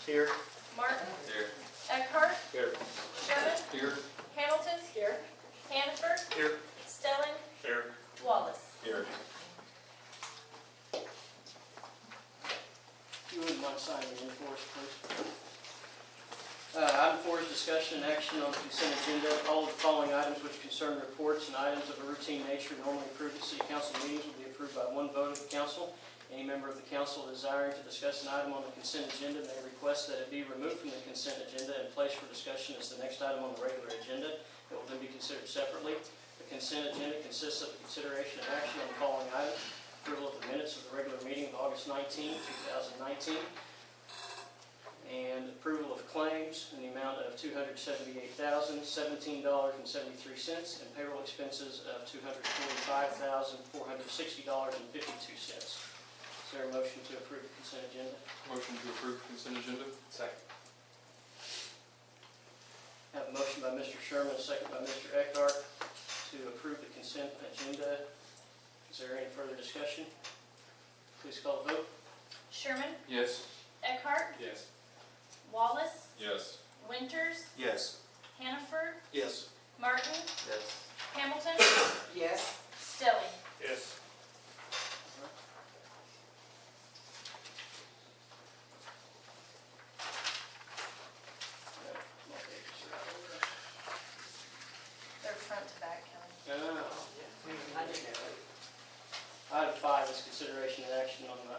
Here. Martin. Here. Eckhart. Here. Sherman. Here. Hamilton. Here. Hannaford. Here. Stelling. Here. Wallace. Here. You wouldn't mind signing in for us, please. Item 4 is discussion and action on the consent agenda. All of the following items which concern reports and items of a routine nature normally approved at city council meetings will be approved by one vote of the council. Any member of the council desiring to discuss an item on the consent agenda may request that it be removed from the consent agenda and placed for discussion as the next item on the regular agenda. It will then be considered separately. The consent agenda consists of the consideration and action on the following items: approval of the minutes of the regular meeting of August 19, 2019, and approval of claims in the amount of $278,017.73 and payroll expenses of $245,460.52. Is there a motion to approve the consent agenda? Motion to approve consent agenda. Second. I have a motion by Mr. Sherman, a second by Mr. Eckhart to approve the consent agenda. Is there any further discussion? Please call the vote. Sherman. Yes. Eckhart. Yes. Wallace. Yes. Winters. Yes. Hannaford. Yes. Martin. Yes. Hamilton. Yes. Stelling. Yes. They're front to back, Kelly. I did that. Item 5 is consideration and action on the,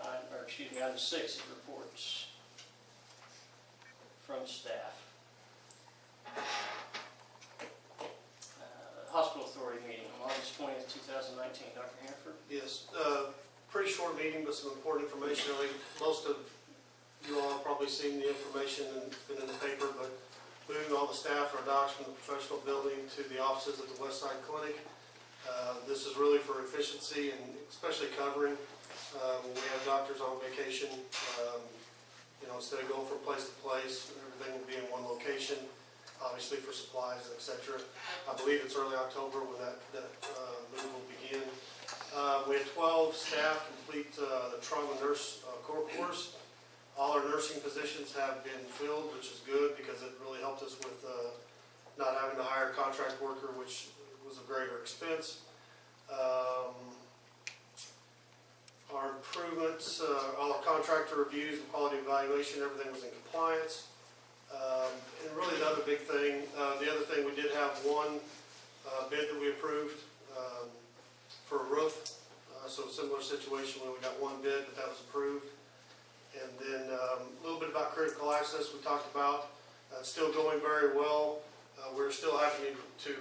item 6 is reports from staff. Hospital Authority meeting on August 20th, 2019. Dr. Hannaford? Yes, pretty short meeting, but some important information. I think most of you all have probably seen the information and it's been in the paper, but moving all the staff or docs from the professional building to the offices at the West Side Clinic. This is really for efficiency and especially covering when we have doctors on vacation. Instead of going from place to place, everything will be in one location, obviously for supplies, etc. I believe it's early October when that move will begin. We had 12 staff complete the trauma nurse core course. All our nursing positions have been filled, which is good because it really helped us with not having to hire a contract worker, which was a greater expense. Our improvements, all our contractor reviews and quality evaluation, everything was in compliance. And really the other big thing, the other thing, we did have one bid that we approved for a roof. So a similar situation where we got one bid, but that was approved. And then a little bit about critical access we talked about. It's still going very well. We're still having to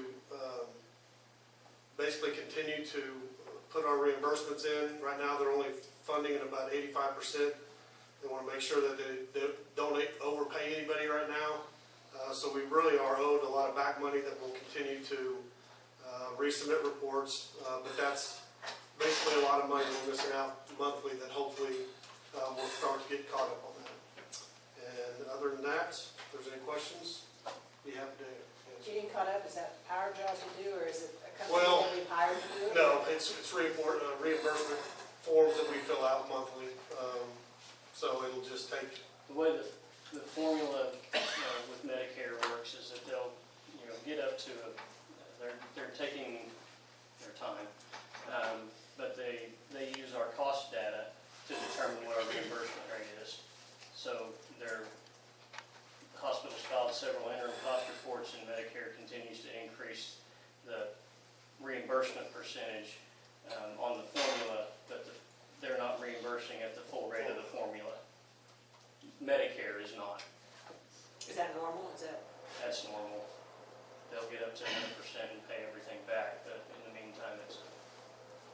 basically continue to put our reimbursements in. Right now they're only funding at about 85%. They want to make sure that they don't overpay anybody right now. So we really are owed a lot of back money that we'll continue to resubmit reports. But that's basically a lot of money we're missing out monthly that hopefully we'll start to get caught up on that. And other than that, if there's any questions, be happy to answer. Getting caught up, is that our job to do, or is it a company Well, that we've hired to do it? No, it's reimbursement forms that we fill out monthly. So it'll just take. The way the formula with Medicare works is that they'll get up to they're taking their time, but they use our cost data to determine what our reimbursement rate is. So the hospitals filed several interim cost reports, and Medicare continues to increase the reimbursement percentage on the formula, but they're not reimbursing at the full rate of the formula. Medicare is not. Is that normal? That's normal. They'll get up to 100% and pay everything back, but in the meantime, it's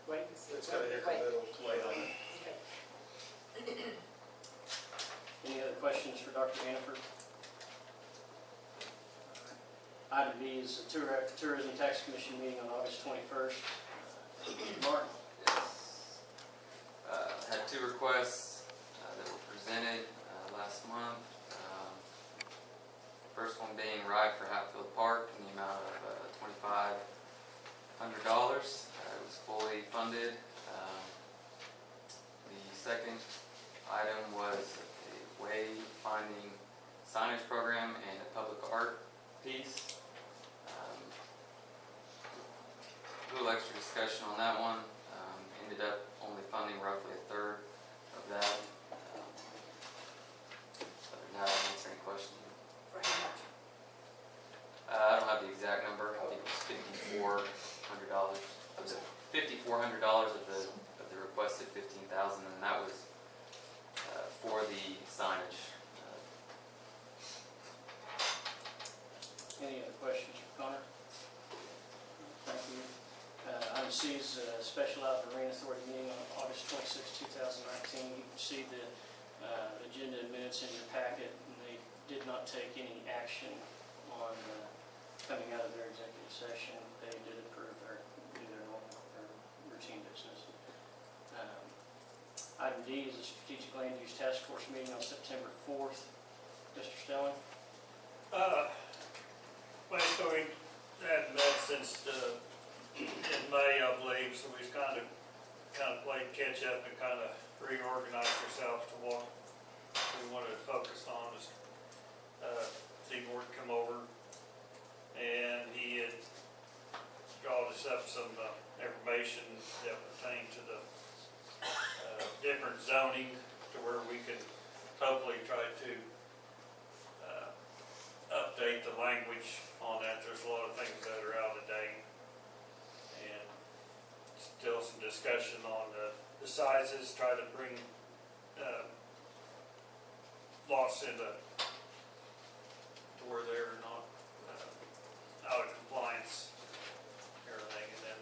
Wait. It's kind of incremental. to wait on it. Okay. Any other questions for Dr. Hannaford? Item B is the Tourism Tax Commission meeting on August 21st. Martin? Yes. Had two requests that were presented last month. First one being ride for Hatfield Park in the amount of $2,500. It was fully funded. The second item was a wayfinding $5,400 of the $5,400 of the requested $15,000, and that was for the signage. Any other questions for Connor? Thank you. Item C is a special Alva Marine Authority meeting on August 26, 2019. You can see the agenda and minutes in your packet, and they did not take any action on coming out of their executive session. They did approve their normal, their routine business. Item D is a strategic land use task force meeting on September 4th. Mr. Stelling? Basically, hadn't met since in May, I believe, so we've kind of played catch up and kind of reorganized ourselves to what we wanted to focus on. Is Seaboard come over, and he had brought us up some information that pertained to the different zoning, to where we could hopefully try to update the language on that. There's a lot of things that are out of date, and still some discussion on the sizes, try to bring lots into where they're not out of compliance, everything. And then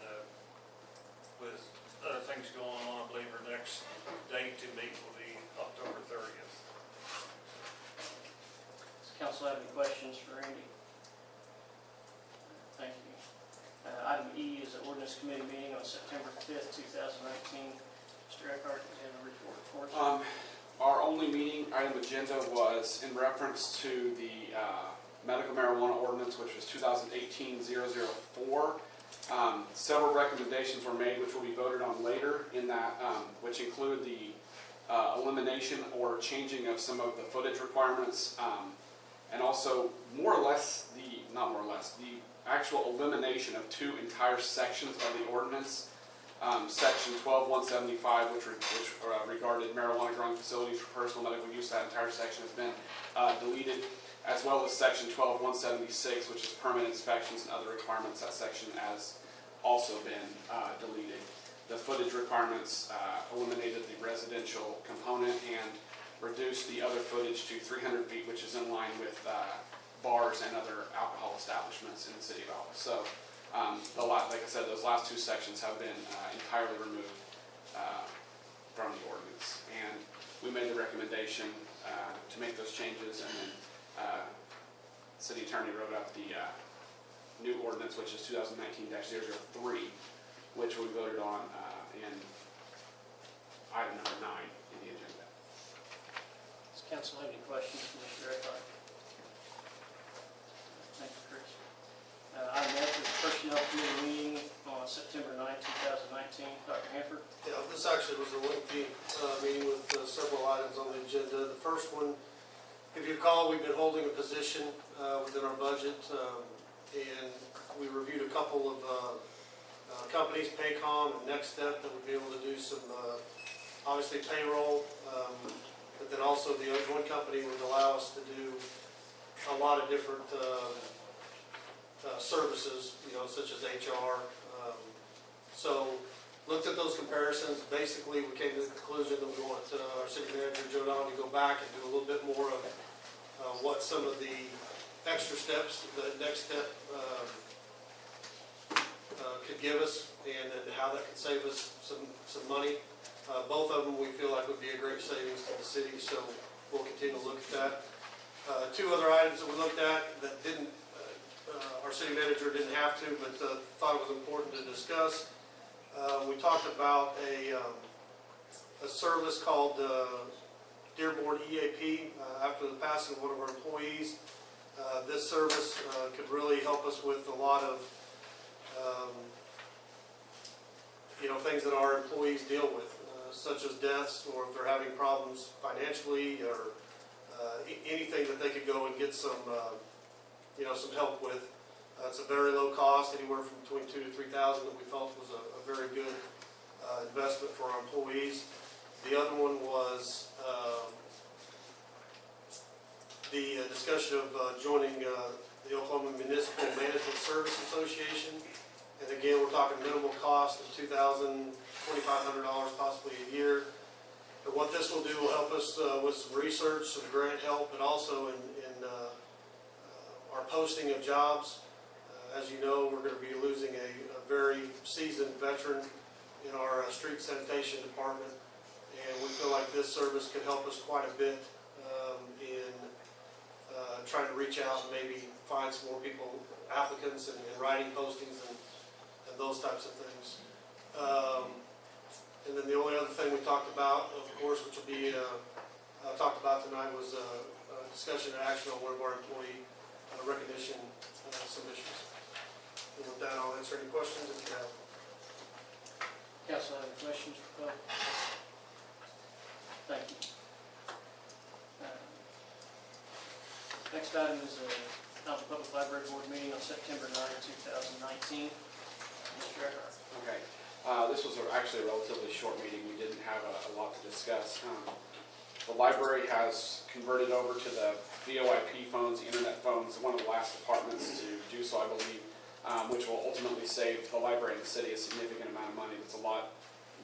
with other things going on, I believe our next date to meet will be October 30th. Does council have any questions for Randy? Thank you. Item E is an ordinance committee meeting on September 5th, 2019. Mr. Eckhart, do you have a report for us? Our only meeting item agenda was in reference to the medical marijuana ordinance, which was 2018-004. Several recommendations were made, which will be voted on later, in that, which include the elimination or changing of some of the footage requirements, and also the actual elimination of two entire sections of the ordinance. Section 12-175, which regarded marijuana growing facilities for personal medical use. That entire section has been deleted, as well as section 12-176, which is permit inspections and other requirements. That section has also been deleted. The footage requirements eliminated the residential component and reduced the other footage to 300 feet, which is in line with bars and other alcohol establishments in the city of Alva. So, like I said, those last two sections have been entirely removed from the ordinance. And we made the recommendation to make those changes, and then city attorney wrote up the new ordinance, which is 2019-003, which we voted on in item number 9 in the agenda. Does council have any questions for Mr. Eckhart? Thank you, Chris. Item F is the personnel committee meeting on September 9, 2019. Dr. Hanford? Yeah, this actually was a lengthy meeting with several items on the agenda. The first one, if you recall, we've been holding a position within our budget, and we reviewed a couple of companies, Paycom and Next Step, that would be able to do some, obviously, payroll, but then also the other one company would allow us to do a lot of different services, such as HR. So looked at those comparisons. Basically, we came to the conclusion that we want our city manager, Joe Don, to go back and do a little bit more of what some of the extra steps that Next Step could give us, and then how that could save us some money. Both of them we feel like would be a great savings to the city, so we'll continue to look at that. Two other items that we looked at that didn't, our city manager didn't have to, but thought it was important to discuss. We talked about a service called Dearborn EAP after the passing of one of our employees. This service could really help us with a lot of things that our employees deal with, such as deaths, or if they're having problems financially, or anything that they could go and get some help with. It's a very low cost, anywhere from between $2,000 to $3,000, that we felt was a very good investment for our employees. The other one was the discussion of joining the Oklahoma Municipal Management Service Association, And again, we're talking minimal cost of $2,000, $2,500 possibly a year. And what this will do will help us with some research, some grant help, and also in our posting of jobs. As you know, we're going to be losing a very seasoned veteran in our street sanitation department, and we feel like this service could help us quite a bit in trying to reach out and maybe find some more people, applicants, and writing postings and those types of things. And then the only other thing we talked about, of course, which will be talked about tonight, was discussion and action on one of our employee recognition submissions. And with that, I'll answer any questions if you have. Council, have any questions for Bo? Thank you. Next item is the Alva Public Library Board meeting on September 9, 2019. Mr. Eckhart. Okay. This was actually a relatively short meeting. We didn't have a lot to discuss. The library has converted over to the VoIP phones, internet phones, one of the last departments to do so, I believe, which will ultimately save the library and the city a significant amount of money. It's a lot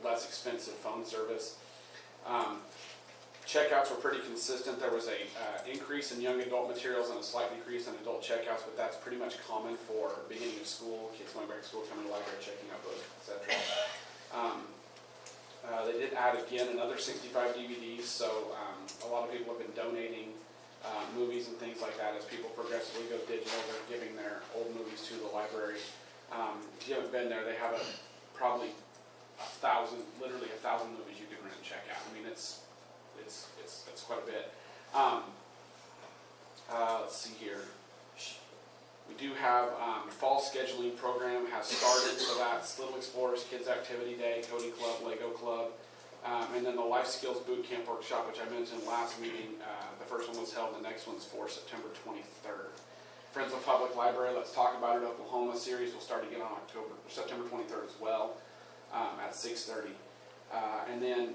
less expensive phone service. Checkouts were pretty consistent. There was a increase in young adult materials and a slight decrease in adult checkouts, but that's pretty much common for beginning of school, kids going back to school, coming to the library, checking out books, etc. They did add again another 65 DVDs, so a lot of people have been donating movies and things like that as people progressively go digital. They're giving their old movies to the library. If you haven't been there, they have probably 1,000, literally 1,000 movies you can rent and check out. I mean, it's quite a bit. Let's see here. We do have fall scheduling program has started, so that's Little Explorers, Kids Activity Day, Coding Club, Lego Club, and then the Life Skills Boot Camp Workshop, which I mentioned last meeting. The first one was held, the next one's for September 23rd. Friends of Public Library, Let's Talk About It Oklahoma series will start again on September 23rd as well at 6:30. And then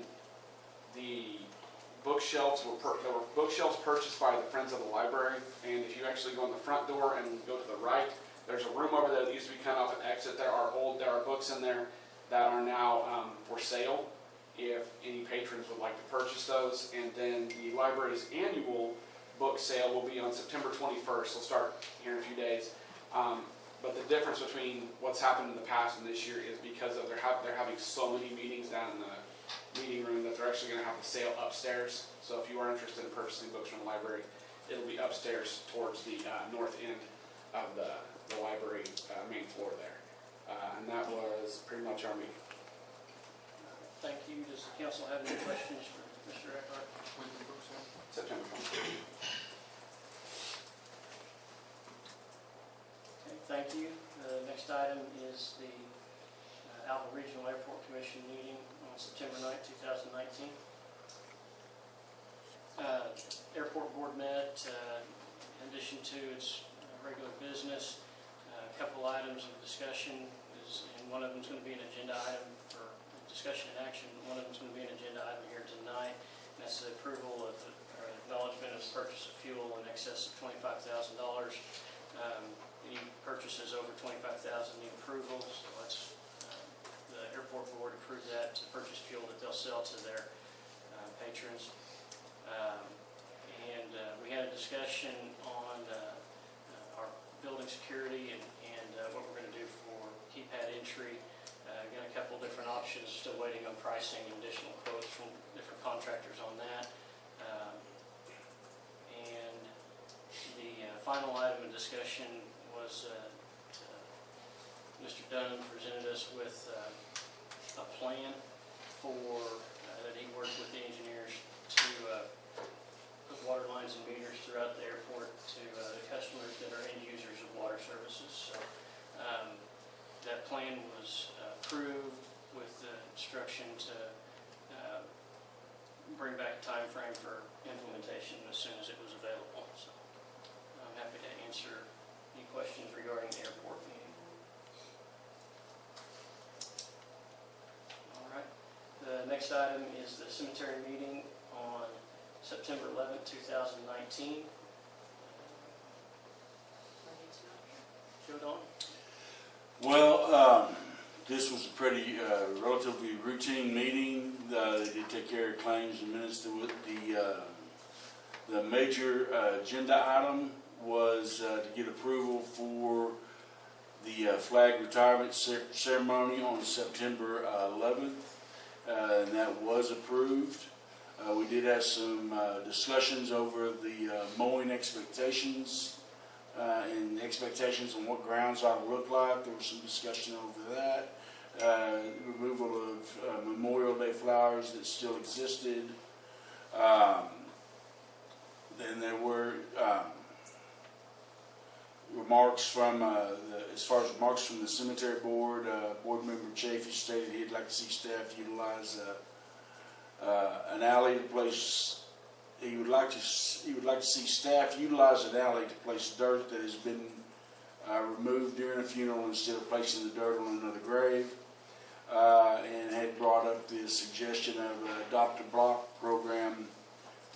the bookshelves there were bookshelves purchased by the Friends of the Library, and if you actually go in the front door and go to the right, there's a room over there that used to be kind of an exit. There are books in there that are now for sale if any patrons would like to purchase those. And then the library's annual book sale will be on September 21st. It'll start here in a few days. But the difference between what's happened in the past and this year is because of they're having so many meetings down in the meeting room that they're actually going to have the sale upstairs. So if you are interested in purchasing books from the library, it'll be upstairs towards the north end of the library main floor there. And that was pretty much our meeting. Thank you. Does the council have any questions for Mr. Eckhart? September 23rd. Okay, thank you. The next item is the Alva Regional Airport Commission meeting on September 9, 2019. Airport Board met in addition to its regular business. A couple items of discussion, and one of them is going to be an agenda item for discussion and action. One of them is going to be an agenda item here tonight. And that's the approval of or acknowledgement of the purchase of fuel in excess of $25,000. Any purchases over $25,000 need approval, so that's the airport board approved that to purchase fuel that they'll sell to their patrons. And we had a discussion on our building security and what we're going to do for keypad entry. Got a couple different options, still waiting on pricing and additional quotes from different contractors on that. And the final item of discussion was Mr. Dunn presented us with a plan for that he worked with the engineers to put water lines and meters throughout the airport to the customers that are end users of water services. So that plan was approved with the instruction to bring back a time frame for implementation as soon as it was available. So I'm happy to answer any questions regarding the airport meeting. All right. The next item is the cemetery meeting on September 11th, 2019. Joe Don? Well, This was a pretty, relatively routine meeting. They did take care of claims and minutes. The major agenda item was to get approval for the flag retirement ceremony on September 11th, and that was approved. We did have some discussions over the mowing expectations and expectations on what grounds ought to look like. There was some discussion over that. Removal of Memorial Day flowers that still existed. Then there were remarks from, as far as remarks from the cemetery board, board member Chafee stated he'd like to see staff utilize an alley to place. He would like to see staff utilize an alley to place dirt that has been removed during a funeral instead of placing the dirt on another grave, and had brought up the suggestion of an adopt a block program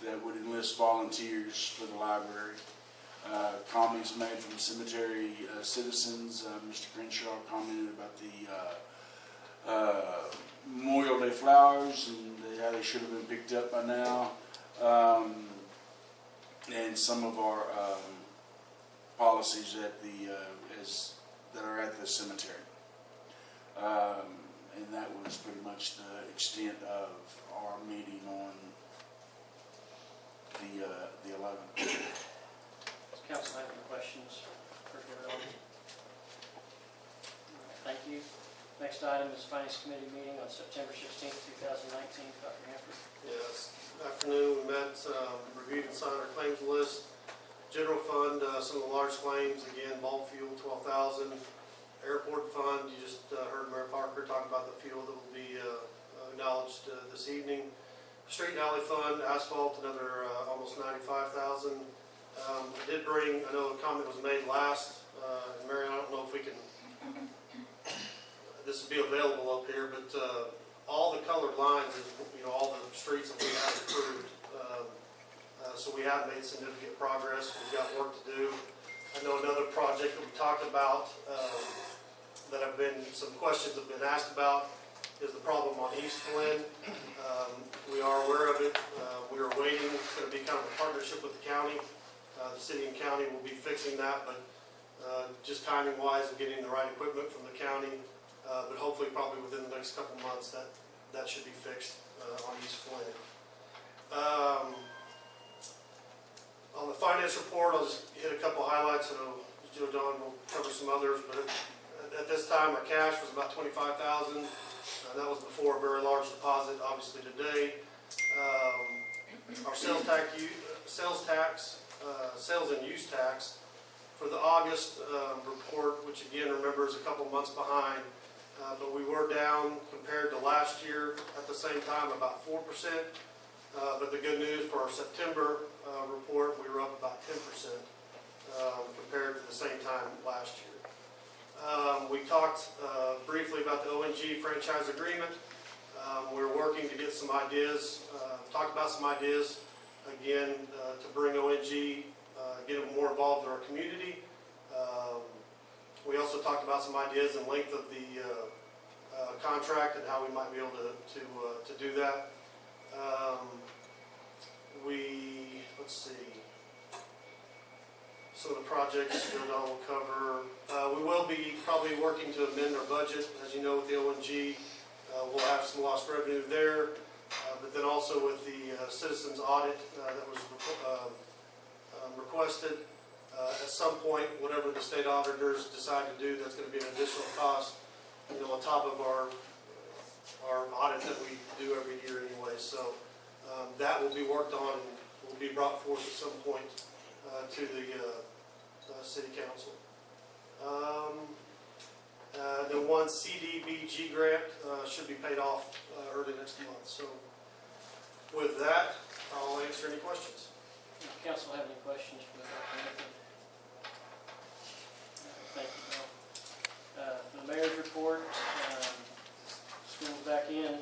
that would enlist volunteers for the library. Comments made from cemetery citizens. Mr. Crenshaw commented about the Memorial Day flowers and how they should have been picked up by now, and some of our policies at that are at the cemetery. And that was pretty much the extent of our meeting on the 11th. Does council have any questions for Darrell? Thank you. Next item is Finance Committee meeting on September 16th, 2019. Dr. Hanford. Yes, afternoon, we met, reviewed and signed our claims list. General fund, some of the large claims, again, bulk fuel, $12,000. Airport fund, you just heard Mayor Parker talk about the fuel that will be acknowledged this evening. Street and alley fund, asphalt, another almost $95,000. I did bring, I know a comment was made last, and Mary, I don't know if we can, this will be available up here, but all the colored lines is, all the streets that we have approved. So we have made significant progress. We've got work to do. I know another project that we talked about that have been, some questions have been asked about is the problem on East Lynn. We are aware of it. We are waiting. It's going to be kind of a partnership with the county. The city and county will be fixing that, but just timing-wise of getting the right equipment from the county. But hopefully, probably within the next couple months, that should be fixed on East Flynn. On the finance report, I'll just hit a couple highlights. I know Joe Don will cover some others, but at this time, our cash was about $25,000. That was before a very large deposit, obviously today. Our sales and use tax for the August report, which again, remember, is a couple months behind. But we were down compared to last year at the same time, about 4%. But the good news for our September report, we were up about 10% compared to the same time last year. We talked briefly about the ONG franchise agreement. We're working to get some ideas, talk about some ideas, again, to bring ONG, get them more involved in our community. We also talked about some ideas and length of the contract and how we might be able to do that. Let's see, some of the projects Joe Don will cover. We will be probably working to amend our budget. As you know, with the ONG, we'll have some lost revenue there, but then also with the citizens audit that was requested. At some point, whatever the state auditors decide to do, that's going to be an additional cost, on top of our audit that we do every year anyway. So that will be worked on and will be brought forth at some point to the city council. The one CDBG grant should be paid off early next month. So with that, I'll answer any questions. Council have any questions for Dr. Hanford? Thank you, Bill. For the mayor's report, school's back in.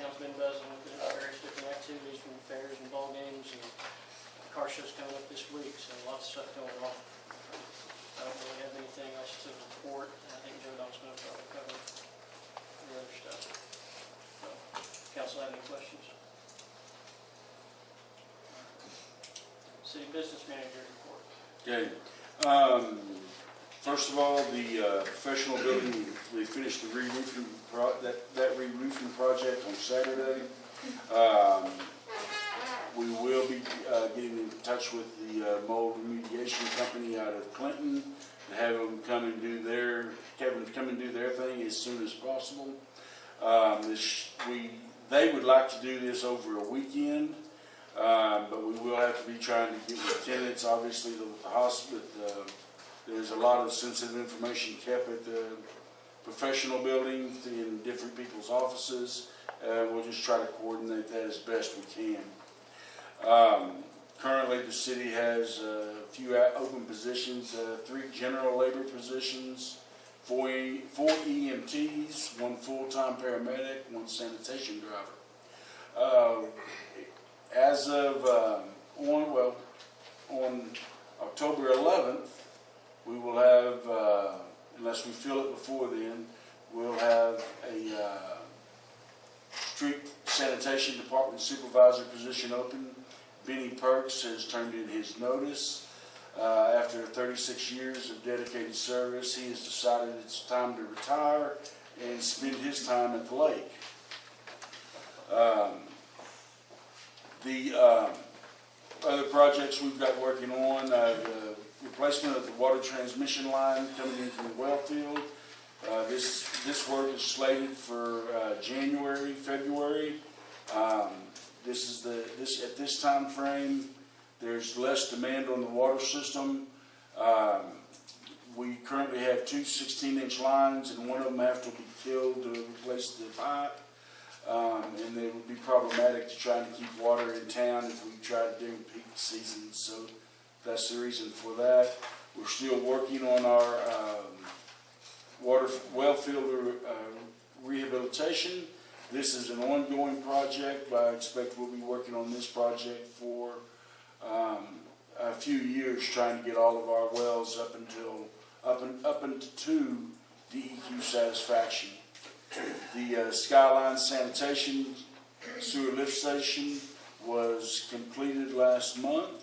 Town's been buzzing with various different activities from fairs and ball games, and car show's coming up this week, so lots of stuff going on. I don't really have anything else to report. I think Joe Don's going to probably cover council have any questions? City business manager report. Okay. First of all, the professional building, we finished the re-roofing, that re-roofing project on Saturday. We will be getting in touch with the mold remediation company out of Clinton to have them come and do their thing as soon as possible. They would like to do this over a weekend, but we will have to be trying to get with tenants. Obviously, the hospital, there's a lot of sensitive information kept at the professional building in different people's offices. We'll just try to coordinate that as best we can. Currently, the city has a few open positions, 3 general labor positions, 4 EMTs, 1 full-time paramedic, 1 sanitation driver. As of on October 11th, we will have, unless we fill it before then, we'll have a street sanitation department supervisor position open. Benny Perks has turned in his notice. After 36 years of dedicated service, he has decided it's time to retire and spend his time at the lake. The other projects we've got working on, the replacement of the water transmission line coming in from the well field. This work is slated for January, February. At this time frame, there's less demand on the water system. We currently have 2 16-inch lines, and one of them have to be killed to replace the pipe. And it would be problematic to try to keep water in town if we tried during peak season. So that's the reason for that. We're still working on our water well field rehabilitation. This is an ongoing project, but I expect we'll be working on this project for a few years, trying to get all of our wells up into DEQ satisfaction. The Skyline Sanitation Sewer Lift Station was completed last month.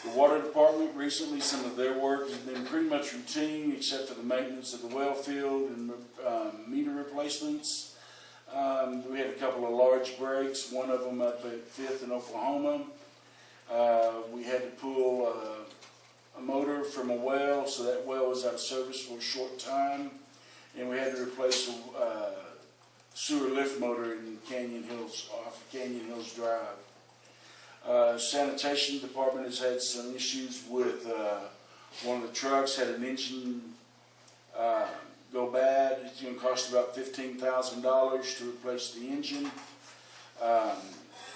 The water department, recently some of their work has been pretty much routine except for the maintenance of the well field and meter replacements. We had a couple of large breaks, one of them up at 5th in Oklahoma. We had to pull a motor from a well, so that well was out of service for a short time. And we had to replace a sewer lift motor in Canyon Hills, off of Canyon Hills Drive. Sanitation department has had some issues with one of the trucks had an engine go bad. It's going to cost about $15,000 to replace the engine.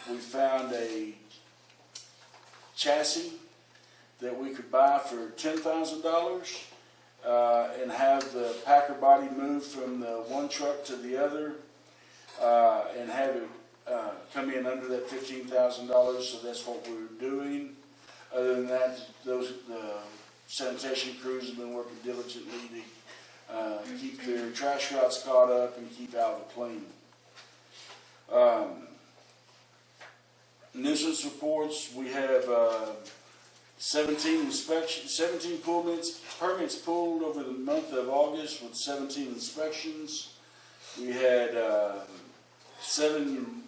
We found a chassis that we could buy for $10,000 and have the Packer body moved from the one truck to the other and have it come in under that $15,000, so that's what we're doing. Other than that, the sanitation crews have been working diligently to keep their trash routes caught up and keep Alva clean. Nuisance reports, we have 17 permits pulled over the month of August with 17 inspections. We had 7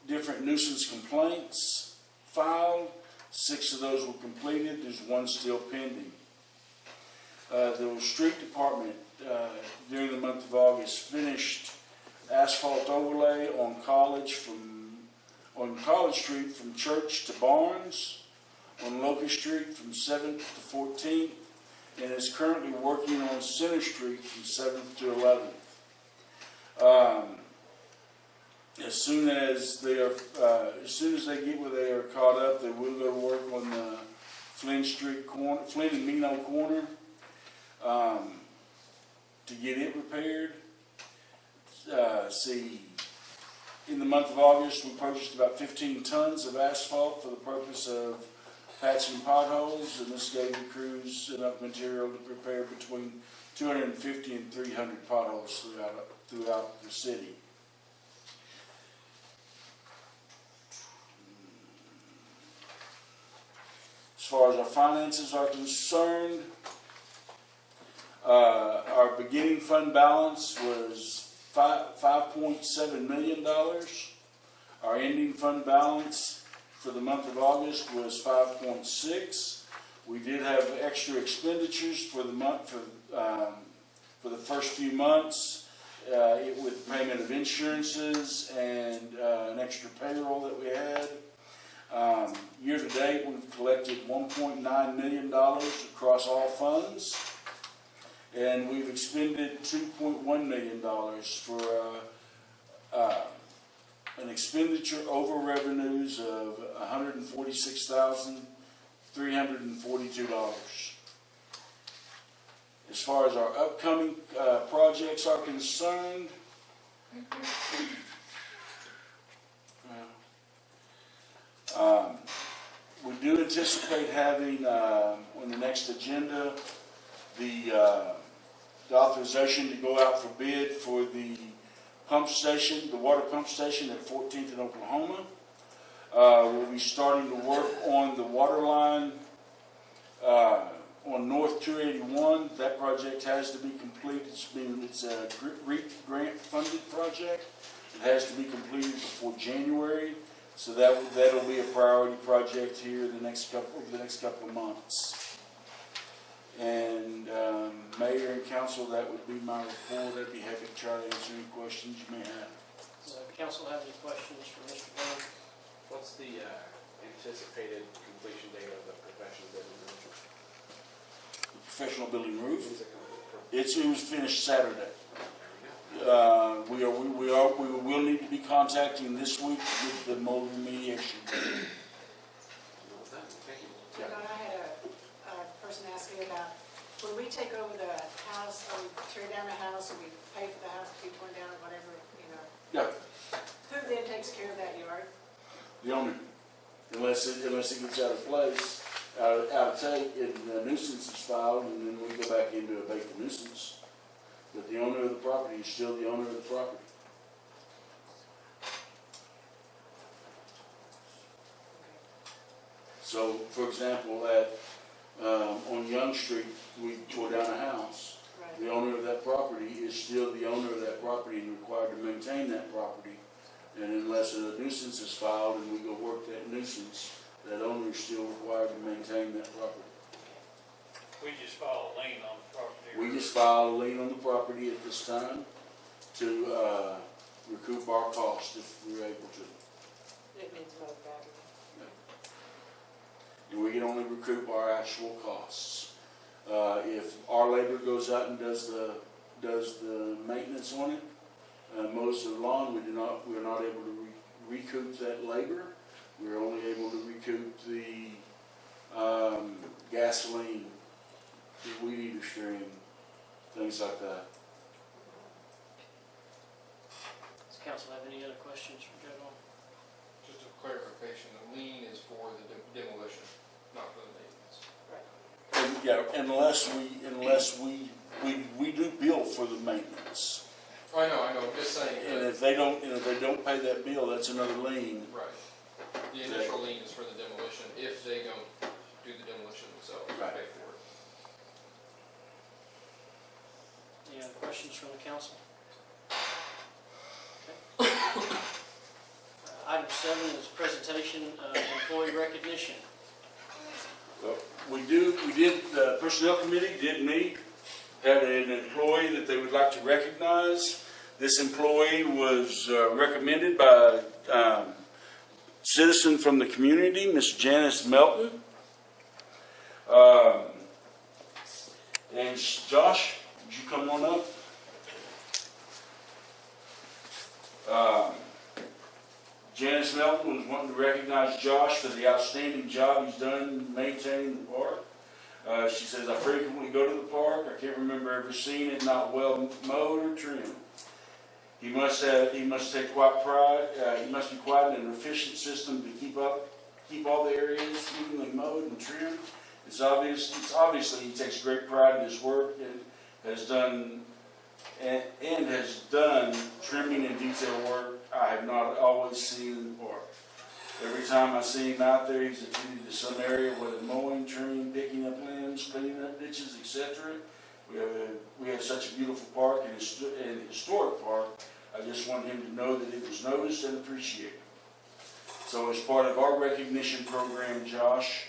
different nuisance complaints filed. 6 of those were completed. There's 1 still pending. The street department during the month of August finished asphalt overlay on College Street from Church to Barnes, on Locust Street from 7th to 14th, and is currently working on Center Street from 7th to 11th. As soon as they get where they are caught up, they will go work on the Flynn and Mino corner to get it repaired. In the month of August, we purchased about 15 tons of asphalt for the purpose of patching potholes, and this gave the crews enough material to prepare between 250 and 300 potholes throughout the city. As far as our finances are concerned, our beginning fund balance was $5.7 million. Our ending fund balance for the month of August was 5.6. We did have extra expenditures for the month for the first few months, with payment of insurances and an extra payroll that we had. Year to date, we've collected $1.9 million across all funds, and we've expended $2.1 million for an expenditure over revenues of $146,342. As far as our upcoming projects are concerned, we do anticipate having on the next agenda the authorization to go out for bid for the pump station, the water pump station at 14th in Oklahoma. We'll be starting to work on the water line on North 281. That project has to be complete. It's a grant funded project. It has to be completed before January. So that'll be a priority project here over the next couple of months. And Mayor and Council, that would be my report. I'd be happy to try to answer any questions you may have. Does the council have any questions for Mr. Brown? What's the anticipated completion date of the professional building roof? The professional building roof. Is it complete? It was finished Saturday. There we go. We will need to be contacting this week with the mold remediation. Well done. Thank you. You know, I had a person ask me about, when we take over the house, or we tear down the house, or we pay for the house to be torn down, or whatever, you know, Yeah, who then takes care of that yard? the owner, unless it gets out of place, out of take, and a nuisance is filed, and then we go back into abate the nuisance. But the owner of the property is still the owner of the property. So, for example, on Young Street, we tore down a house. Right. The owner of that property is still the owner of that property and required to maintain that property. And unless a nuisance is filed and we go work that nuisance, that owner is still required to maintain that property. We just file a lien on the property. We just filed a lien on the property at this time to recoup our cost if we're able to. It means no value. And we can only recoup our actual costs. If our labor goes out and does the maintenance on it, mows the lawn, we're not able to recoup that labor. We're only able to recoup the gasoline, the weed eater stream, things like that. Does council have any other questions for Joe? Just a clarification, the lien is for the demolition, not for the maintenance. And, yeah, unless we do bill for the maintenance. I know, I'm just saying And that, if they don't pay that bill, that's another lien. right. The initial lien is for the demolition, if they don't do the demolition themselves, Right. pay for it. Any other questions from the council? Okay. Item 7 is presentation of employee recognition. Well, the personnel committee did meet, had an employee that they would like to recognize. This employee was recommended by a citizen from the community, Miss Janice Melton. And Josh, would you come on up? Janice Melton was wanting to recognize Josh for the outstanding job he's done maintaining the park. She says, I frequently go to the park. I can't remember ever seeing it not well mowed or trimmed. He must take quite pride. He must be quite an efficient system to keep all the areas evenly mowed and trimmed. It's obviously he takes great pride in his work, and has done, and has done trimming and detail work I have not always seen in the park. Every time I see him out there, he's attended to some area, whether mowing, trimming, picking up limbs, cleaning up ditches, etc. We have such a beautiful park and historic park. I just want him to know that it was noticed and appreciated. So as part of our recognition program, Josh,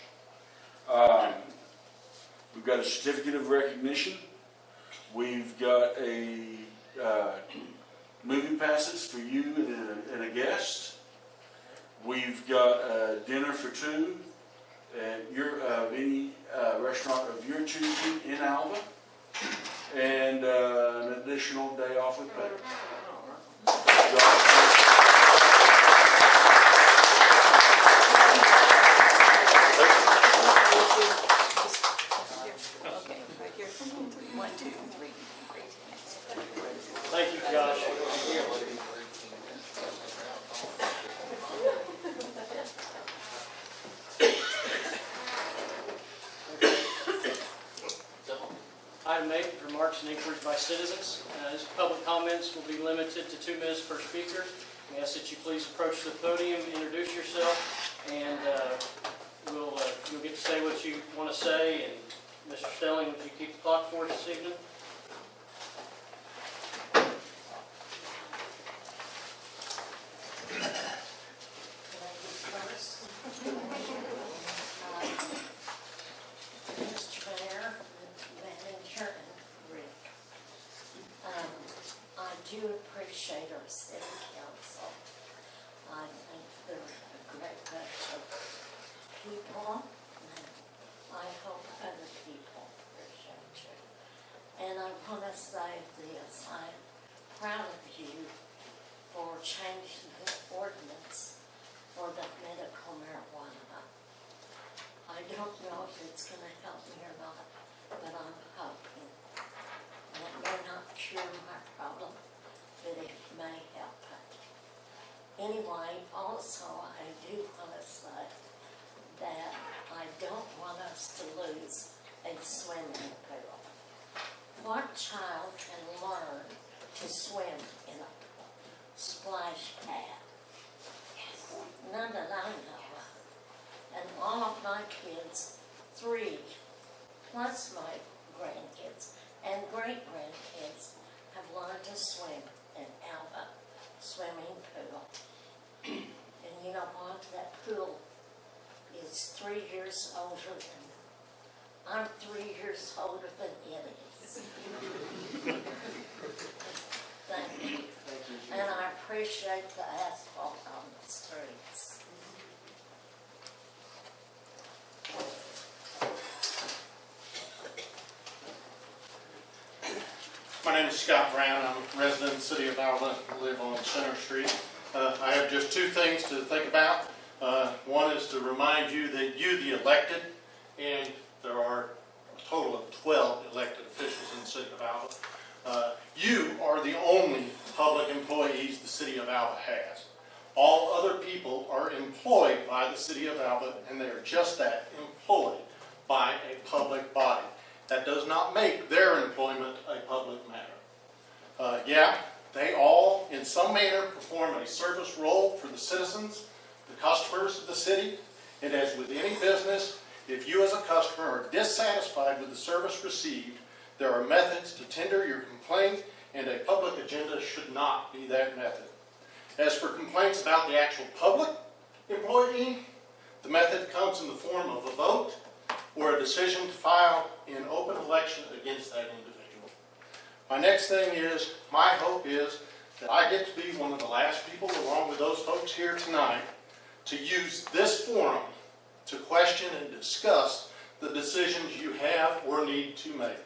we've got a certificate of recognition. We've got a movie passes for you and a guest. We've got a dinner for two at any restaurant of your choosing in Alva, and an additional day off with pay. Okay, right here. 1, 2, 3. Great. Thank you, Josh. Item 8, remarks and inquiries by citizens. These public comments will be limited to 2 minutes per speaker. We ask that you please approach the podium, introduce yourself, and you'll get to say what you want to say. And Mr. Stelling, would you keep the clock for us this evening? Mr. Mayor, Manager, and Rick. I do appreciate our city council. I think they're a great bunch of people, and I hope other people appreciate you. And I want to say this, I'm proud of you for changing the ordinance for the medical marijuana. I don't know if it's going to help me or not, but I'm hoping. And it may not cure my problem, but it may help it. Anyway, also I do want to say that I don't want us to lose a swimming pool. What child can learn to swim in a splash pad? None that I know of. And all of my kids, 3, plus my grandkids and great-grandkids, have learned to swim in Alva swimming pool. And you know what? That pool is 3 years older than, I'm 3 years older than it is. Thank you. And I appreciate the asphalt on the streets. My name is Scott Brown. I'm a resident of the city of Alva. I live on Center Street. I have just 2 things to think about. One is to remind you that you, the elected, and there are a total of 12 elected officials in the city of Alva. You are the only public employees the city of Alva has. All other people are employed by the city of Alva, and they are just that, employed by a public body. That does not make their employment a public matter. Yeah, they all, in some manner, perform a service role for the citizens, the customers of the city, and as with any business, if you as a customer are dissatisfied with the service received, there are methods to tender your complaint, and a public agenda should not be that method. As for complaints about the actual public employee, the method comes in the form of a vote or a decision to file in open election against that individual. My next thing is, my hope is that I get to be one of the last people, along with those folks here tonight, to use this forum to question and discuss the decisions you have or need to make.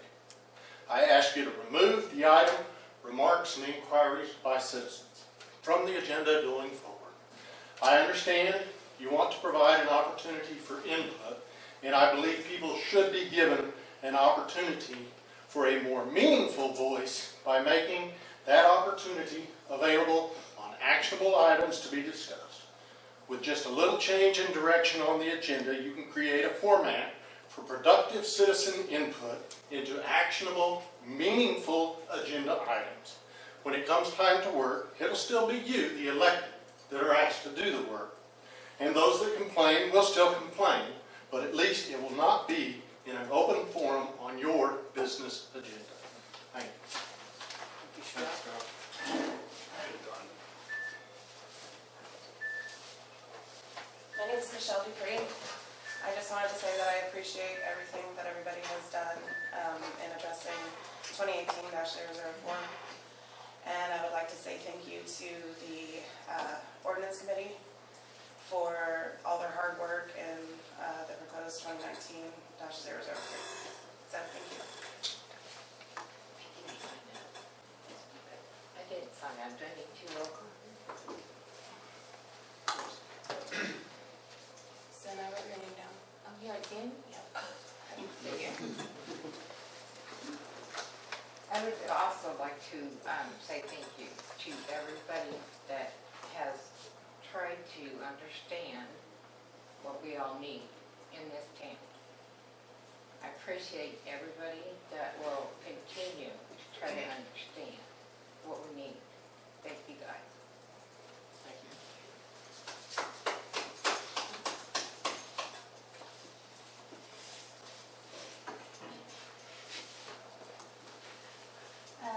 I ask you to remove the item, remarks and inquiries by citizens, from the agenda going forward. I understand you want to provide an opportunity for input, and I believe people should be given an opportunity for a more meaningful voice by making that opportunity available on actionable items to be discussed. With just a little change in direction on the agenda, you can create a format for productive citizen input into actionable, meaningful agenda items. When it comes time to work, it'll still be you, the elected, that are asked to do the work. And those that complain will still complain, but at least it will not be in an open forum on your business agenda. Thank you. Thanks, Scott. My name is Michelle Dupree. I just wanted to say that I appreciate everything that everybody has done in addressing 2018-004. And I would like to say thank you to the Ordinance Committee for all their hard work in the proposed 2019-003. So thank you. I didn't sign up, do I need to roll call? So now I wrote your name down. Oh, yeah, again? Yep. I would also like to say thank you to everybody that has tried to understand what we all need in this town. I appreciate everybody that will continue to try to understand what we need. Thank you, guys. Thank you.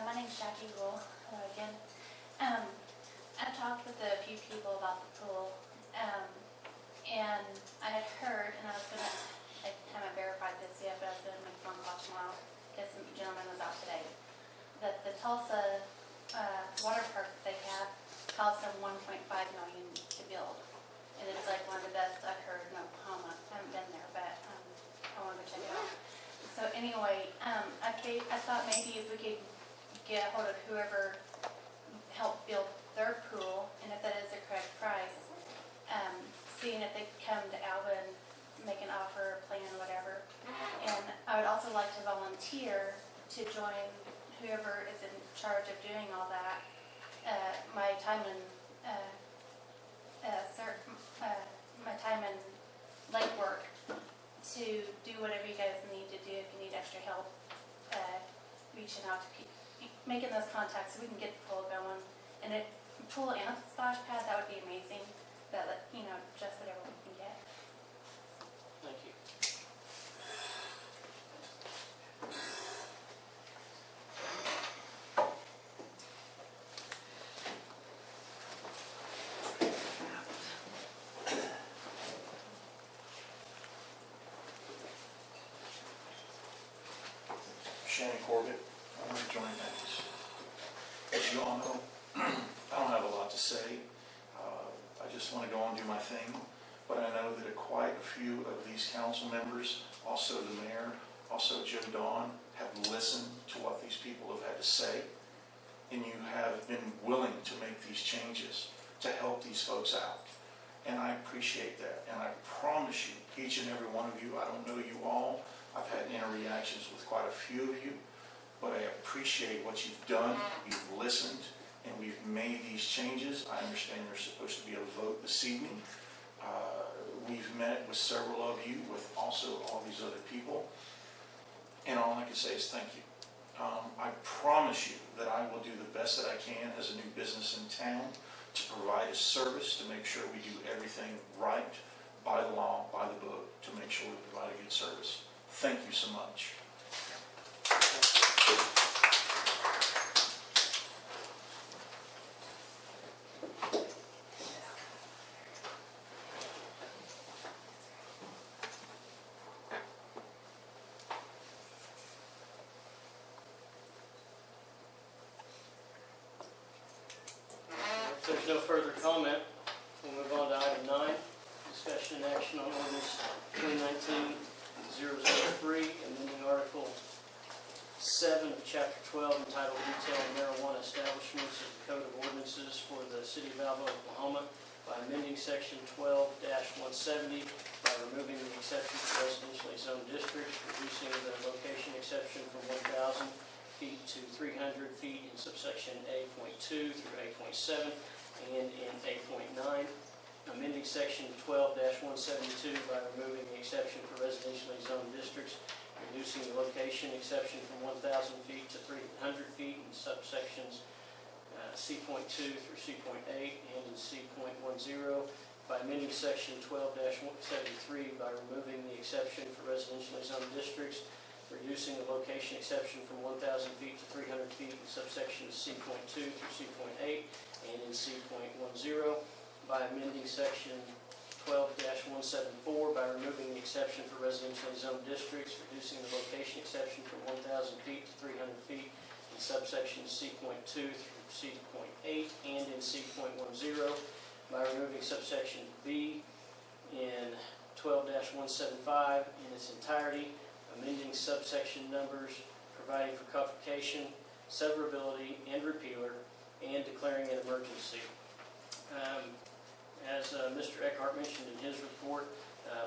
My name's Jackie Rule. Hello again. I talked with a few people about the pool, and I had heard, and I haven't verified this yet, but I was going to make a phone call tomorrow, because some gentleman was out today, that the Tulsa water park that they have cost them $1.5 million to build. And it's like one of the best I've heard in Oklahoma. I haven't been there, but I want to go check it out. So anyway, I thought maybe if we could get a hold of whoever helped build their pool, and if that is the correct price, seeing if they could come to Alva and make an offer, plan, whatever. And I would also like to volunteer to join whoever is in charge of doing all that. My time in lake work to do whatever you guys need to do if you need extra help reaching out to people, making those contacts so we can get the pool going. And if pool and splash pad, that would be amazing. That, you know, just whatever we can get. Thank you. Shannon Corbett, I'm going to join Baptist. As you all know, I don't have a lot to say. I just want to go and do my thing. But I know that quite a few of these council members, also the mayor, also Jim Dawn, have listened to what these people have had to say. And you have been willing to make these changes to help these folks out. And I appreciate that. And I promise you, each and every one of you, I don't know you all, I've had interactions with quite a few of you, but I appreciate what you've done. You've listened, and we've made these changes. I understand there's supposed to be a vote this evening. We've met with several of you, with also all these other people, and all I can say is thank you. I promise you that I will do the best that I can as a new business in town to provide a service, to make sure we do everything right, by the law, by the book, to make sure we provide a good service. Thank you so much. If there's no further comment, we'll move on to item 9, discussion and action on ordinance 2019-003, amending Article 7 of Chapter 12 entitled Retail Marijuana Establishments of the Code of Ordinances for the City of Alva, Oklahoma, by amending Section 12-170 by removing the exception for residentially zoned districts, reducing the location exception from 1,000 feet to 300 feet in subsection A.2 through A.7 and in A.9, amending section 12-172 by removing the exception for residentially zoned districts, reducing the location exception from 1,000 feet to 300 feet in subsections C.2 through C.8 and in C.10, by amending section 12-173 by removing the exception for residentially zoned districts, reducing the location exception from 1,000 feet to 300 feet in subsections C.2 through C.8 and in C.10, by amending section 12-174 by removing the exception for residentially zoned districts, reducing the location exception from 1,000 feet to 300 feet in subsections C.2 through C.8 and in C.10, by removing subsection B in 12-175 in its entirety, amending subsection numbers, providing for codification, severability, and repealer, and declaring an emergency. As Mr. Eckhart mentioned in his report,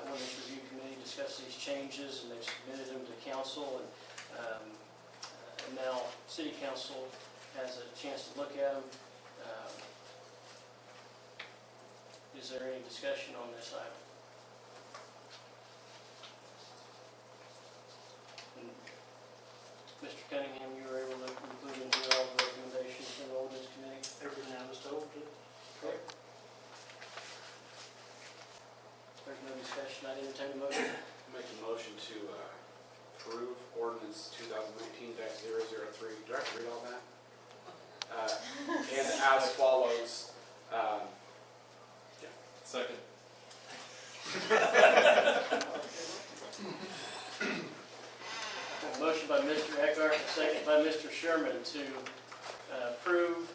Ordinance Review Committee discussed these changes and they've submitted them to council, and now City Council has a chance to look at them. Is there any discussion on this item? Mr. Cunningham, you were able to include and do all the recommendations from the Ordinance Committee? Everything I was told to. Correct. There's no discussion, I entertain a motion. Make a motion to approve ordinance 2019-003. Do I have to read all that? And as follows. Second. A motion by Mr. Eckhart, a second by Mr. Sherman to approve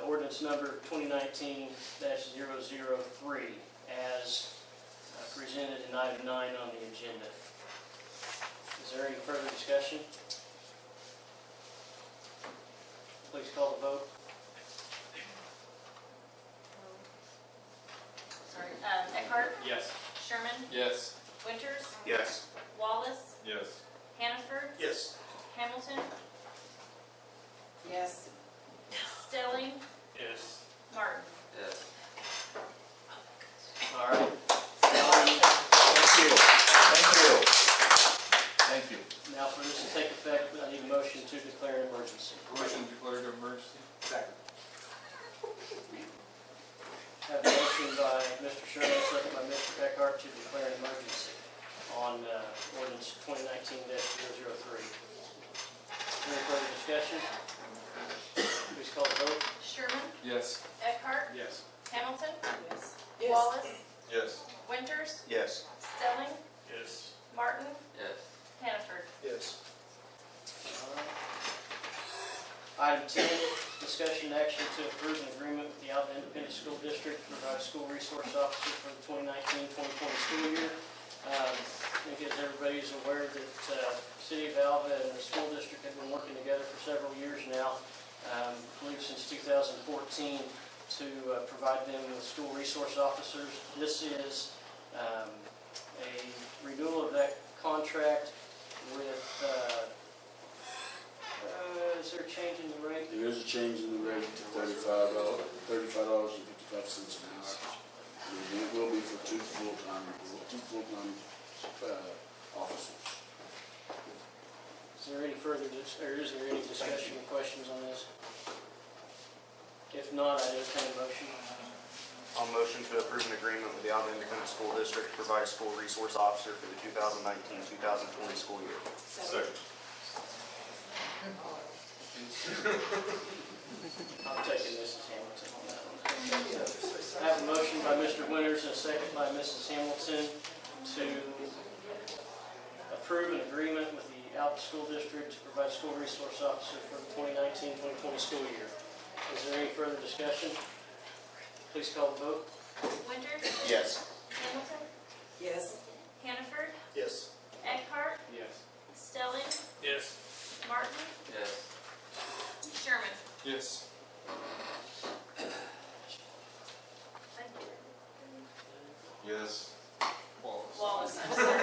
ordinance number 2019-003 as presented in item 9 on the agenda. Is there any further discussion? Please call the vote. Sorry, Eckhart, Yes. Sherman, Yes. Winters, Yes. Wallace, Yes. Hannaford, Yes. Hamilton, Yes. Stelling, Yes. Martin. Yes. All right. Thank you. Thank you. Thank you. Now for this to take effect, I need a motion to declare an emergency. Motion declared emergency. Second. Have a motion by Mr. Sherman, second by Mr. Eckhart to declare an emergency on ordinance 2019-003. Any further discussion? Please call the vote. Sherman, Yes. Eckhart, Yes. Hamilton, Yes. Wallace, Yes. Winters, Yes. Stelling, Yes. Martin, Yes. Hannaford. Yes. Item 10, discussion and action to approve an agreement with the Alva Independent School District to provide school resource officer for the 2019-2020 school year. I think as everybody is aware that City of Alva and the school district have been working together for several years now, I believe since 2014, to provide them with school resource officers. This is a renewal of that contract with, is there a change in the rate? There is a change in the rate to $35.55 an hour. And it will be for two full-time officers. Is there any further, or is there any discussion or questions on this? If not, I entertain a motion. I'll motion to approve an agreement with the Alva Independent School District to provide a school resource officer for the 2019-2020 school year. Second. I'm taking Mrs. Hamilton on that one. I have a motion by Mr. Winters and a second by Mrs. Hamilton to approve an agreement with the Alva School District to provide school resource officer for the 2019-2020 school year. Is there any further discussion? Please call the vote. Winters, Yes. Hamilton, Yes. Hannaford, Yes. Eckhart, Yes. Stelling, Yes. Martin, Yes. Sherman. Yes. Yes. Wallace. Wallace, I'm sorry.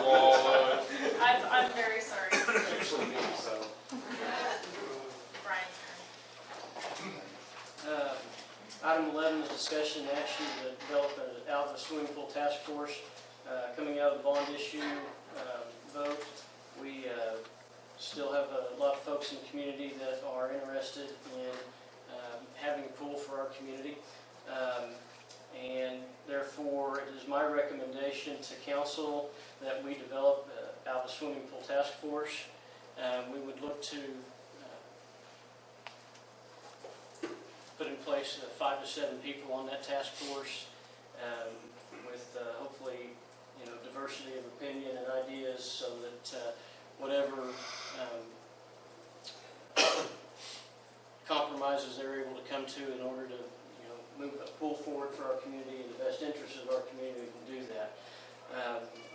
Wallace. I'm very sorry. Usually me, so. Brian's turn. Item 11 is discussion and action to develop an Alva swimming pool task force. Coming out of the bond issue vote, we still have a lot of folks in the community that are interested in having a pool for our community. And therefore, it is my recommendation to council that we develop Alva swimming pool task force. We would look to put in place 5 to 7 people on that task force with hopefully, diversity of opinion and ideas so that whatever compromises they're able to come to in order to, move a pool forward for our community in the best interest of our community, we can do that.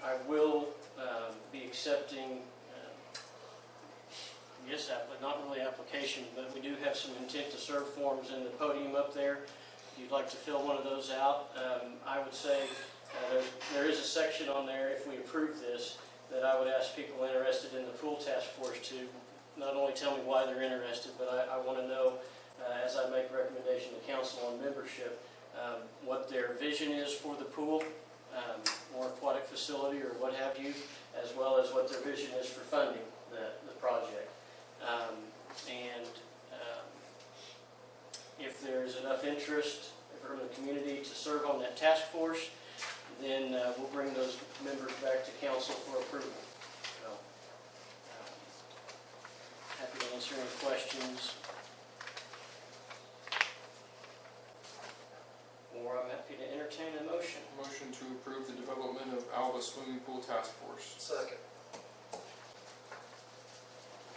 I will be accepting, not really application, but we do have some intent to serve forms in the podium up there. If you'd like to fill one of those out, I would say there is a section on there, if we approve this, that I would ask people interested in the pool task force to not only tell me why they're interested, but I want to know, as I make recommendation to council on membership, what their vision is for the pool or aquatic facility or what have you, as well as what their vision is for funding the project. If there's enough interest from the community to serve on that task force, then we'll bring those members back to council for approval. So, happy to answer any questions. Or I'm happy to entertain a motion. Motion to approve the development of Alva Swimming Pool Task Force. Second.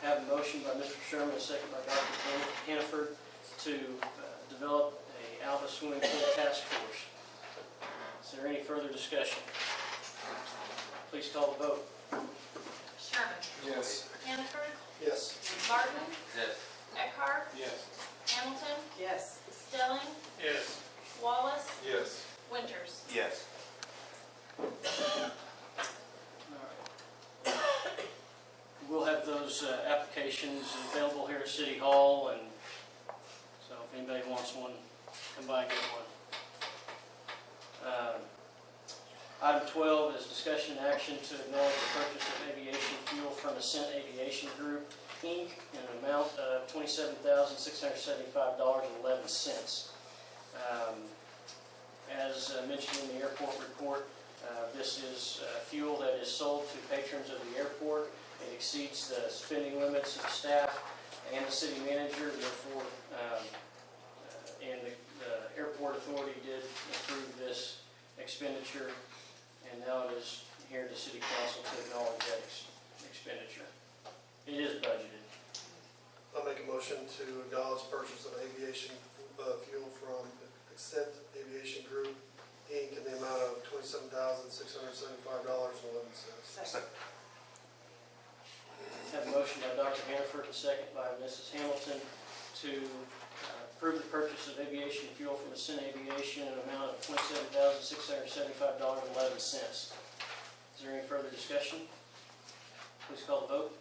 Have a motion by Mr. Sherman, a second by Dr. Hannaford to develop a Alva Swimming Pool Task Force. Is there any further discussion? Please call the vote. Sherman. Yes. Hannaford. Yes. Martin. Yes. Eckhart. Yes. Hamilton. Yes. Stelling. Yes. Wallace. Yes. Winters. Yes. We'll have those applications available here at City Hall, and so if anybody wants one, come by and get one. Item 12 is discussion and action to acknowledge the purchase of aviation fuel from Ascent Aviation Group, Inc. in an amount of $27,675.11. As mentioned in the airport report, this is fuel that is sold to patrons of the airport. It exceeds the spending limits of staff and the city manager, therefore, and the airport authority did approve this expenditure, and now it is here to City Council to acknowledge that expenditure. It is budgeted. I'll make a motion to acknowledge purchase of aviation fuel from Ascent Aviation Group, Inc. in the amount of $27,675.11. Second. Have a motion by Dr. Hannaford, and a second by Mrs. Hamilton to approve the purchase of aviation fuel from Ascent Aviation in an amount of $27,675.11. Is there any further discussion? Please call the vote.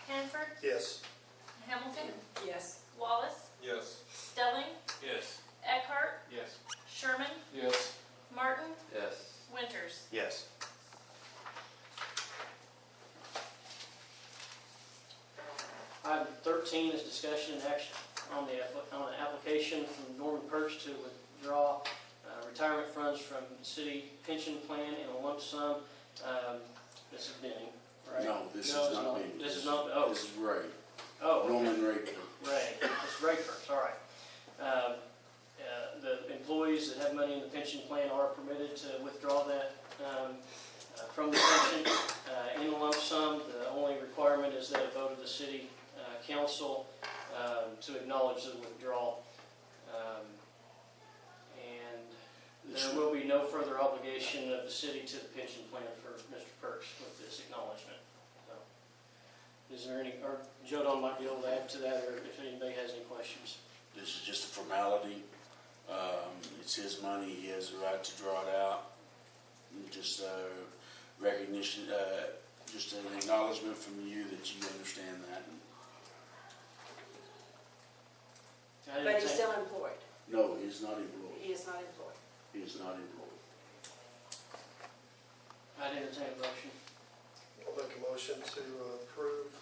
Hannaford. Yes. Hamilton. Yes. Wallace. Yes. Stelling. Yes. Eckhart. Yes. Sherman. Yes. Martin. Yes. Winters. Yes. Item 13 is discussion and action on an application from Norman Perch to withdraw retirement funds from city pension plan in a lump sum. This is Benny, right? No, this is not me. This is not, oh. This is Ray. Oh, okay. Norman Ray. Ray, it's Ray Perch, all right. The employees that have money in the pension plan are permitted to withdraw that from the pension in a lump sum. The only requirement is that a vote of the city council to acknowledge the withdrawal. And there will be no further obligation of the city to the pension plan for Mr. Perks with this acknowledgement. So, is there any, or Joe Don might be able to add to that, or if anybody has any questions. This is just a formality. It's his money. He has the right to draw it out. And just recognition, just an acknowledgement from you that you understand that. I didn't But he's think- still employed. No, his is not employed. He is not employed. He is not employed. I'd entertain a motion. I'll make a motion to approve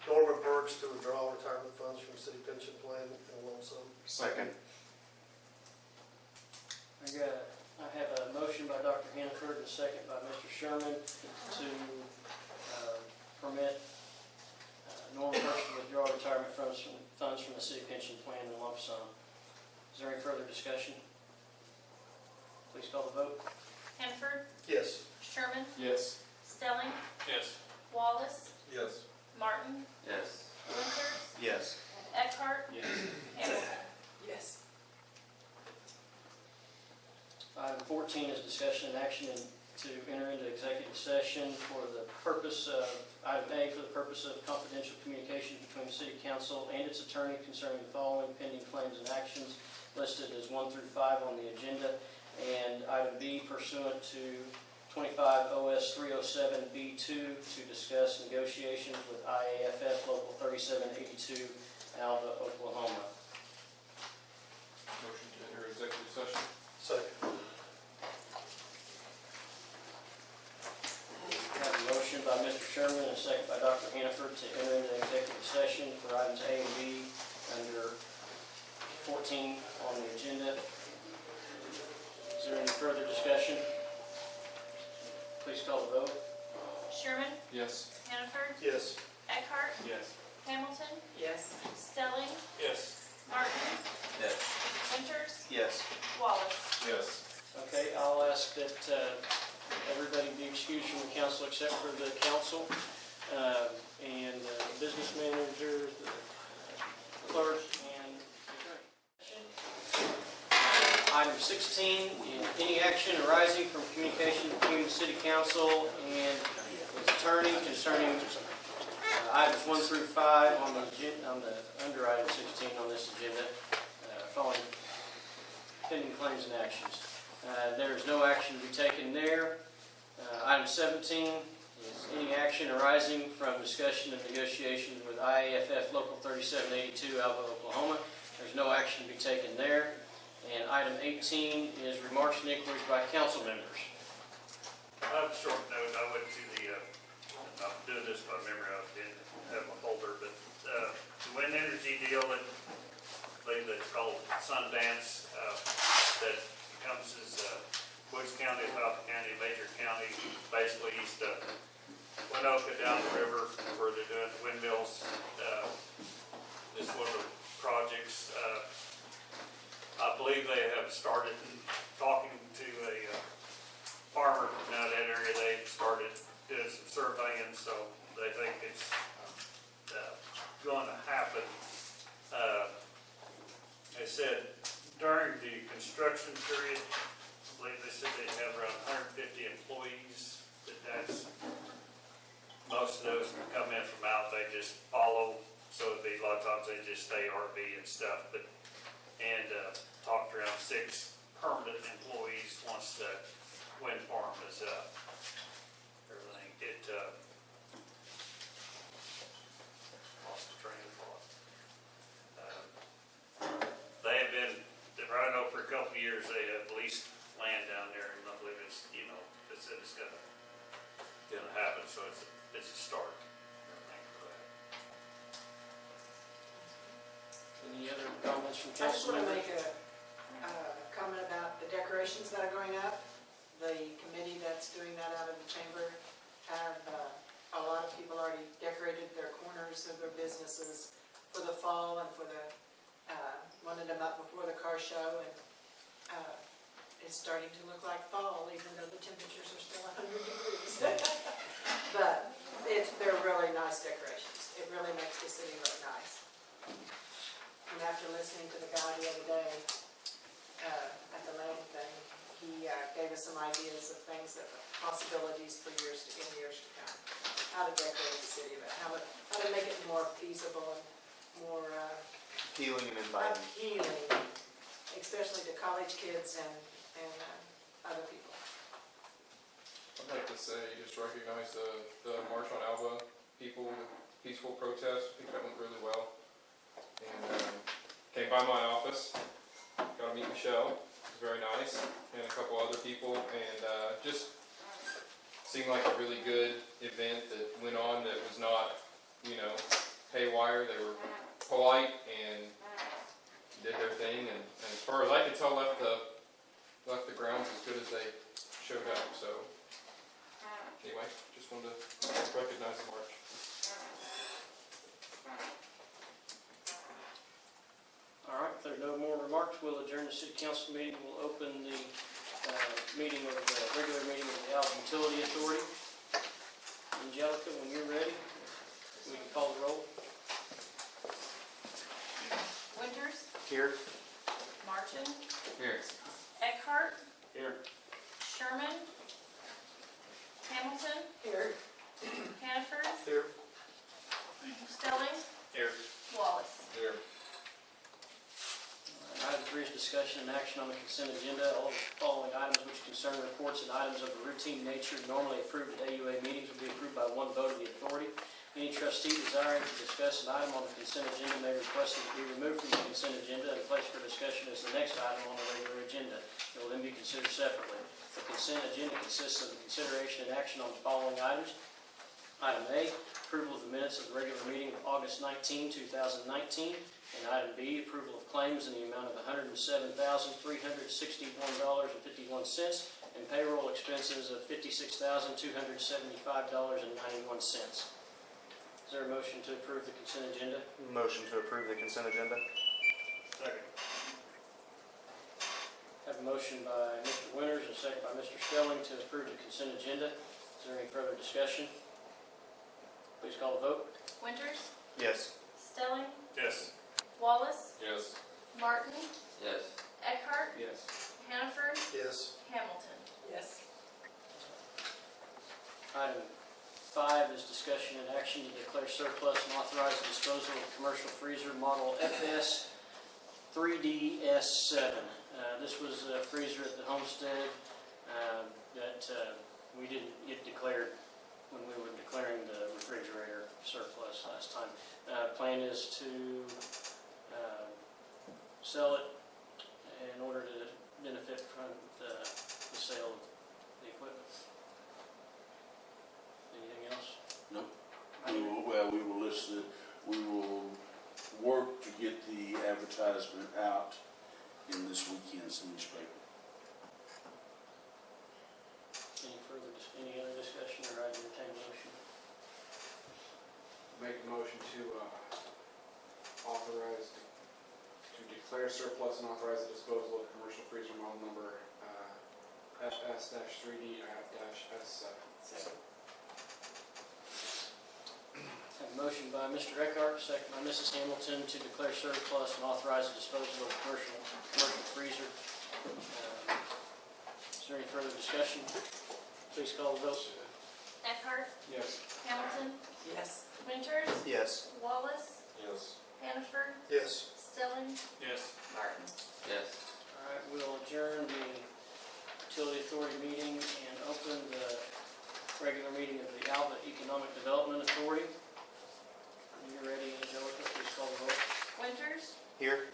Norman Burks to withdraw retirement funds from city pension plan in a lump sum. Second. I have a motion by Dr. Hannaford and a second by Mr. Sherman to permit Norman Burks to withdraw retirement funds from the city pension plan in a lump sum. Is there any further discussion? Please call the vote. Hanford, Yes. Sherman, Yes. Stelling, Yes. Wallace, Yes. Martin, Yes. Winters, Yes. Eckhart, Yes. Hamilton. Yes. Item 14 is discussion and action to enter into executive session for the purpose of, item A, for the purpose of confidential communication between the city council and its attorney concerning the following pending claims and actions listed as 1 through 5 on the agenda. And item B, pursuant to 25 OS 307B2 to discuss negotiations with IAFF Local 3782, Alva, Oklahoma. Motion to enter executive session. Second. I have a motion by Mr. Sherman and a second by Dr. Hannaford to enter into executive session for items A and B under 14 on the agenda. Is there any further discussion? Please call the vote. Sherman, Yes. Hanford, Yes. Eckhart, Yes. Hamilton, Yes. Stelling, Yes. Martin, Yes. Winters, Yes. Wallace. Yes. Okay, I'll ask that everybody be excused from the council except for the council and the business manager, the clerk, and the attorney. Item 16, any action arising from communication between the city council and its attorney concerning items 1 through 5 on the under item 16 on this agenda, following pending claims and actions. There is no action to be taken there. Item 17 is any action arising from discussion and negotiations with IAFF Local 3782, Alva, Oklahoma. There's no action to be taken there. And item 18 is remarks and inquiries by council members. Short note, I went to I'm doing this by memory, I didn't have my folder, but the wind energy deal that I believe that's called Sundance, that encompasses Woods County, Alva County, Major County, basically east of Winoka down the river where they're doing the windmills. This is one of the projects. I believe they have started talking to a farmer from that area. They started doing some surveying, so they think it's going to happen. They said during the construction period, I believe they said they have around 150 employees. That's most of those that come in from out, they just follow. So it'd be a lot of times they just stay RV and stuff, and talked around 6 permanent employees once the wind farm is up. Everything, lost the train of thought. They have been, I know for a couple of years, they have leased land down there, and I believe it's, it said it's gonna happen, so it's a start. Thank you for that. Any other comments from I just council want to members? make a comment about the decorations that are going up. The committee that's doing that out of the chamber have, a lot of people already decorated their corners of their businesses for the fall and for the, wanted them up before the car show, and it's starting to look like fall, even though the temperatures are still 100 degrees. But they're really nice decorations. It really makes the city look nice. And after listening to the guy the other day at the land thing, he gave us some ideas of things that possibilities for years to come. How to decorate the city, but how to make it more feasible and more Appealing and inviting. appealing, especially to college kids and other people. I'd like to say, just recognize the March on Alva people, peaceful protest. I think that went really well. And came by my office, got to meet Michelle, it was very nice, and a couple other people, and just seemed like a really good event that went on that was not, you know, haywire. They were polite and did their thing, and as far as I could tell, left the grounds as good as they showed up. So anyway, just wanted to recognize the march. All right, if there are no more remarks, we'll adjourn the city council meeting. We'll open the meeting of the regular meeting of the Alva Utility Authority. Angelica, when you're ready, we can call the roll. Winters, Here. Martin, Here. Eckhart, Here. Sherman, Hamilton, Here. Hannaford, Here. Stelling, Here. Wallace. Here. Item 3 is discussion and action on the consent agenda. All of the following items which concern reports and items of a routine nature normally approved at AUA meetings will be approved by one vote of the authority. Any trustee desiring to discuss an item on the consent agenda may request that it be removed from the consent agenda and placed for discussion as the next item on the regular agenda. It will then be considered separately. The consent agenda consists of the consideration and action on the following items. Item A, approval of the minutes of the regular meeting of August 19, 2019. And item B, approval of claims in the amount of $107,361.51 and payroll expenses of $56,275.91. Is there a motion to approve the consent agenda? Motion to approve the consent agenda. Second. Have a motion by Mr. Winters and a second by Mr. Stelling to approve the consent agenda. Is there any further discussion? Please call the vote. Winters, Yes. Stelling, Yes. Wallace, Yes. Martin, Yes. Eckhart, Yes. Hannaford, Yes. Hamilton. Yes. Item 5 is discussion and action to declare surplus and authorize the disposal of commercial freezer model FS 3DS7. This was a freezer at the homestead that we didn't get declared when we were declaring the refrigerator surplus last time. Plan is to sell it in order to benefit from the sale of the equipment. Anything else? Nope. We will list it, we will work to get the advertisement out in this weekend's newspaper. Any other discussion, or I entertain a motion? Make a motion to authorize, to declare surplus and authorize the disposal of commercial freezer model number FS-3D-S7. Second. Have a motion by Mr. Eckhart, second by Mrs. Hamilton to declare surplus and authorize the disposal of commercial freezer. Is there any further discussion? Please call the vote. Eckhart, Yes. Hamilton, Yes. Winters, Yes. Wallace, Yes. Hannaford, Yes. Stelling, Yes. Martin. Yes. All right, we'll adjourn the Utility Authority meeting and open the regular meeting of the Alva Economic Development Authority. When you're ready, Angelica, please call the vote. Winters, Here.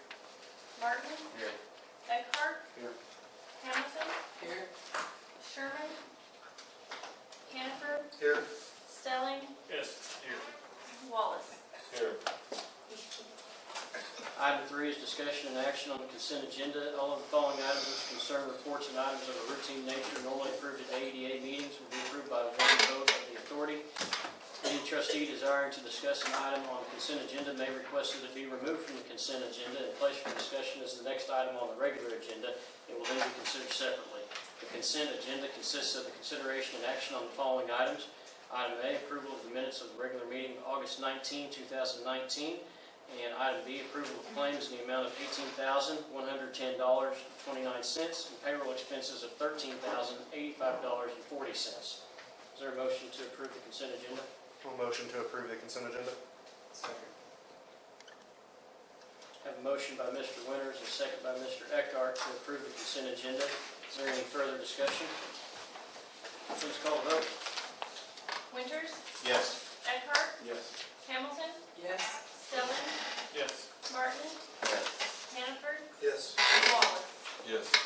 Martin, Here. Eckhart, Here. Hamilton, Here. Sherman, Hannaford, Here. Stelling, Yes. Here. Wallace. Here. Item 3 is discussion and action on the consent agenda. All of the following items which concern reports and items of a routine nature normally approved at AEDA meetings will be approved by one vote of the authority. Any trustee desiring to discuss an item on the consent agenda may request that it be removed from the consent agenda and placed for discussion as the next item on the regular agenda. It will then be considered separately. The consent agenda consists of the consideration and action on the following items. Item A, approval of the minutes of the regular meeting of August 19, 2019. And item B, approval of claims in the amount of $18,110.29 and payroll expenses of $13,085.40. Is there a motion to approve the consent agenda? Motion to approve the consent agenda. Second. Have a motion by Mr. Winters and a second by Mr. Eckhart to approve the consent agenda. Is there any further discussion? Please call the vote. Winters, Yes. Eckhart, Yes. Hamilton, Yes. Stelling, Yes. Martin, Yes. Hannaford, Yes. Wallace. Yes.